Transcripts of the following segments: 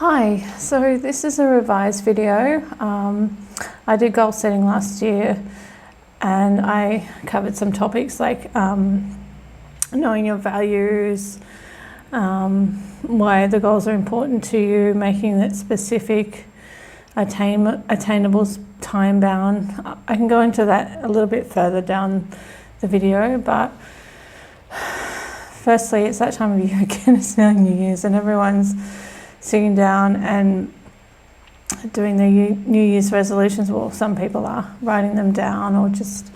Hi, so this is a revised video. I did goal setting last year and I covered some topics like knowing your values, why the goals are important to you, making it specific, attainable, time bound. I can go into that a little bit further down the video, but firstly, it's that time of year again, it's now New Year's and everyone's sitting down and doing their New Year's resolutions. Well, some people are writing them down or just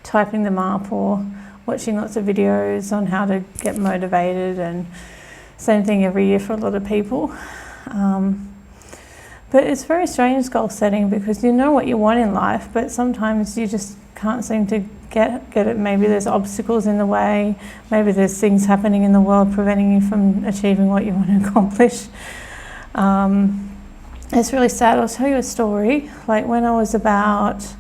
typing them up or watching lots of videos on how to get motivated, and same thing every year for a lot of people. But it's very strange goal setting because you know what you want in life, but sometimes you just can't seem to get it. Maybe there's obstacles in the way, maybe there's things happening in the world preventing you from achieving what you want to accomplish. It's really sad. I'll tell you a story. Like when I was about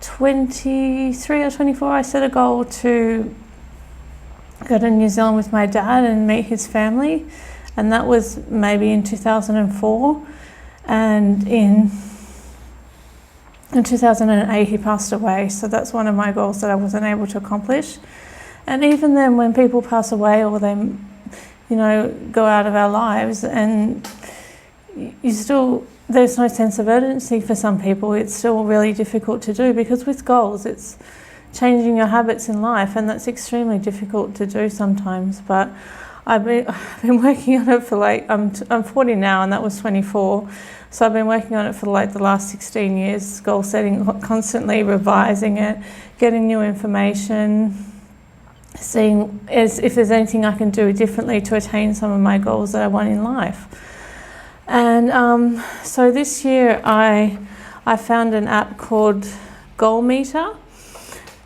23 or 24, I set a goal to go to New Zealand with my dad and meet his family, and that was maybe in 2004. And in 2008 he passed away, so that's one of my goals that I wasn't able to accomplish. And even then, when people pass away or they, go out of our lives, and you still, there's no sense of urgency for some people. It's still really difficult to do because with goals it's changing your habits in life, and that's extremely difficult to do sometimes. But I've been working on it for I'm 40 now, and that was 24. So I've been working on it for the last 16 years, goal setting, constantly revising it, getting new information, seeing if there's anything I can do differently to attain some of my goals that I want in life. And so this year I found an app called Goal Meter,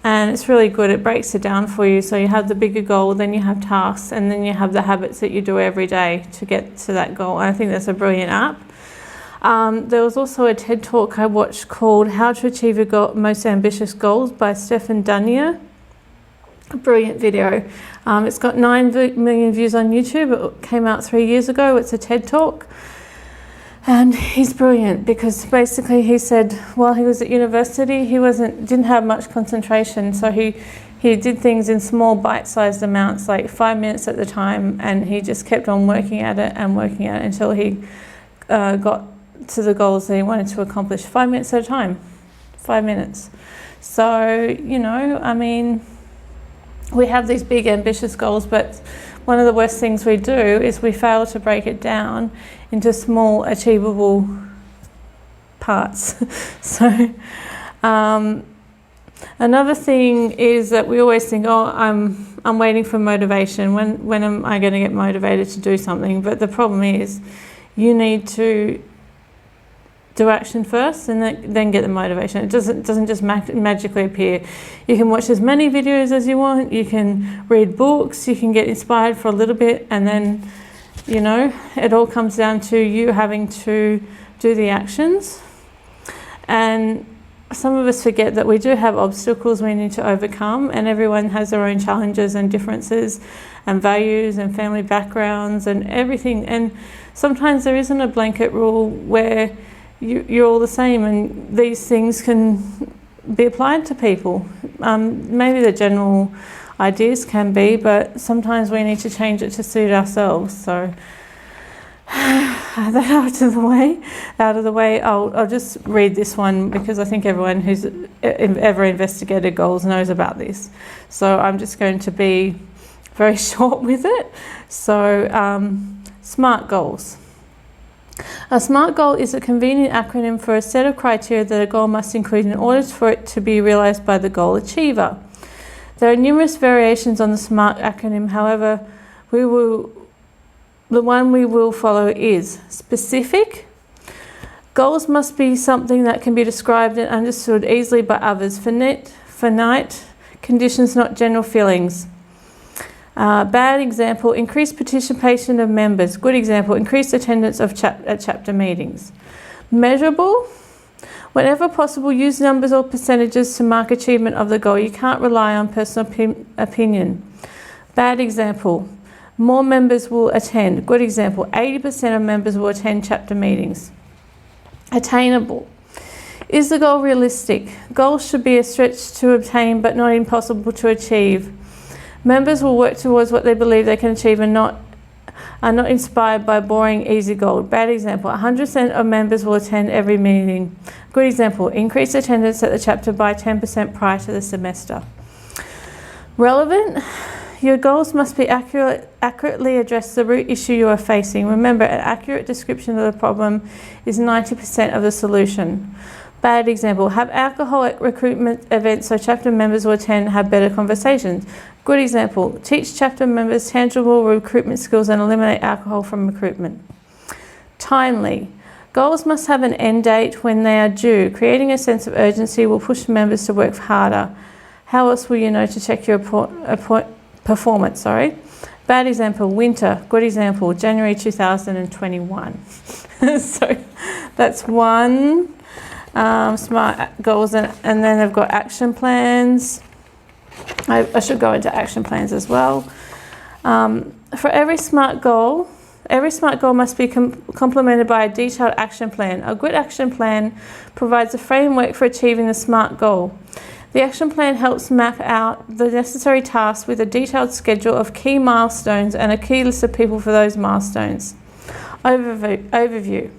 and it's really good. It breaks it down for you. So you have the bigger goal, then you have tasks, and then you have the habits that you do every day to get to that goal. And I think that's a brilliant app. There was also a TED Talk I watched called How to Achieve Your Most Ambitious Goals by Stephen Danier. A brilliant video. It's got 9 million views on YouTube. It came out 3 years ago. It's a TED Talk. And he's brilliant because basically he said while he was at university he didn't have much concentration, so he did things in small bite-sized amounts, like 5 minutes at the time, and he just kept on working at it until he got to the goals that he wanted to accomplish. 5 minutes at a time, 5 minutes. So we have these big ambitious goals, but one of the worst things we do is we fail to break it down into small achievable parts. So another thing is that we always think, I'm waiting for motivation. When am I going to get motivated to do something? But the problem is you need to do action first and then get the motivation. It doesn't just magically appear. You can watch as many videos as you want, you can read books, you can get inspired for a little bit, and then it all comes down to you having to do the actions. And some of us forget that we do have obstacles we need to overcome, and everyone has their own challenges and differences and values and family backgrounds and everything. And sometimes there isn't a blanket rule where you're all the same, and these things can be applied to people. Maybe the general ideas can be, but sometimes we need to change it to suit ourselves. So that out of the way, I'll just read this one because I think everyone who's ever investigated goals knows about this. So I'm just going to be very short with it. So SMART goals. A SMART goal is a convenient acronym for a set of criteria that a goal must include in order for it to be realised by the goal achiever. There are numerous variations on the SMART acronym. However, the one we will follow is specific. Goals must be something that can be described and understood easily by others. Finite conditions, not general feelings. Bad example, increased participation of members. Good example, increased attendance at chapter meetings. Measurable, whenever possible, use numbers or percentages to mark achievement of the goal. You can't rely on personal opinion. Bad example, More members will attend. Good example, 80% of members will attend chapter meetings. Attainable. Is the goal realistic? Goals should be a stretch to obtain but not impossible to achieve. Members will work towards what they believe they can achieve and are not inspired by boring, easy goals. Bad example, 100% of members will attend every meeting. Good example, increase attendance at the chapter by 10% prior to the semester. Relevant. Your goals must be accurately address the root issue you are facing. Remember, an accurate description of the problem is 90% of the solution. Bad example, have alcohol at recruitment events so chapter members will attend and have better conversations. Good example, teach chapter members tangible recruitment skills and eliminate alcohol from recruitment. Timely. Goals must have an end date when they are due. Creating a sense of urgency will push members to work harder. How else will you know to check your performance? Bad example, winter. Good example, January 2021. So that's one. SMART goals, and then they've got action plans. I should go into action plans as well. For every SMART goal must be complemented by a detailed action plan. A good action plan provides a framework for achieving the SMART goal. The action plan helps map out the necessary tasks with a detailed schedule of key milestones and a key list of people for those milestones. Overview.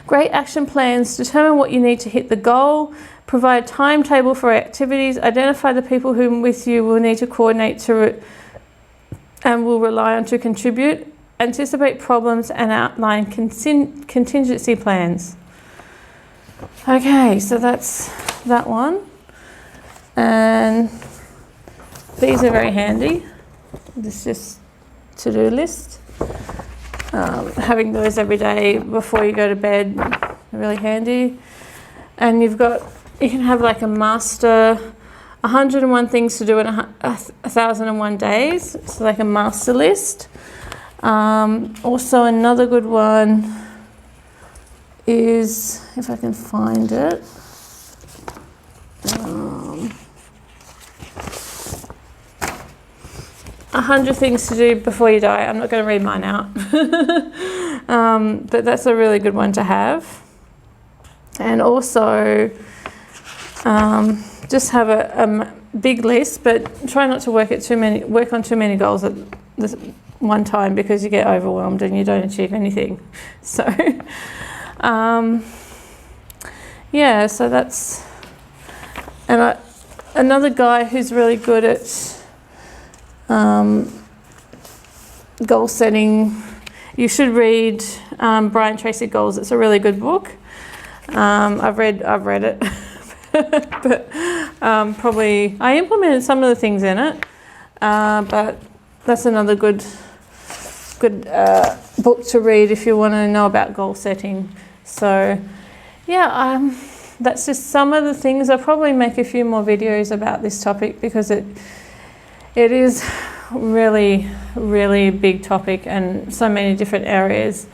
Great action plans determine what you need to hit the goal, provide a timetable for activities, identify the people whom with you will need to coordinate and will rely on to contribute, anticipate problems and outline contingency plans. Okay, so that's that one. And these are very handy. This is just to-do list. Having those every day before you go to bed, really handy. And you can have like a master, 101 things to do in 1,001 days. So like a master list. Also another good one is, if I can find it, 100 things to do before you die. I'm not going to read mine out. But that's a really good one to have. And also just have a big list, but try not to work on too many goals at this one time, because you get overwhelmed and you don't achieve anything. So yeah, so that's, and another guy who's really good at goal setting, you should read Brian Tracy Goals. It's a really good book. I've read it, but probably I implemented some of the things in it. But that's another good book to read if you want to know about goal setting. So yeah, that's just some of the things. I'll probably make a few more videos about this topic, because it is really, really big topic and so many different areas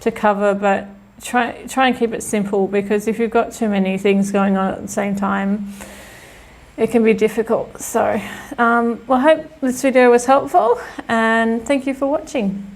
to cover, but try and keep it simple, because if you've got too many things going on at the same time, it can be difficult. So well, I hope this video was helpful, and thank you for watching.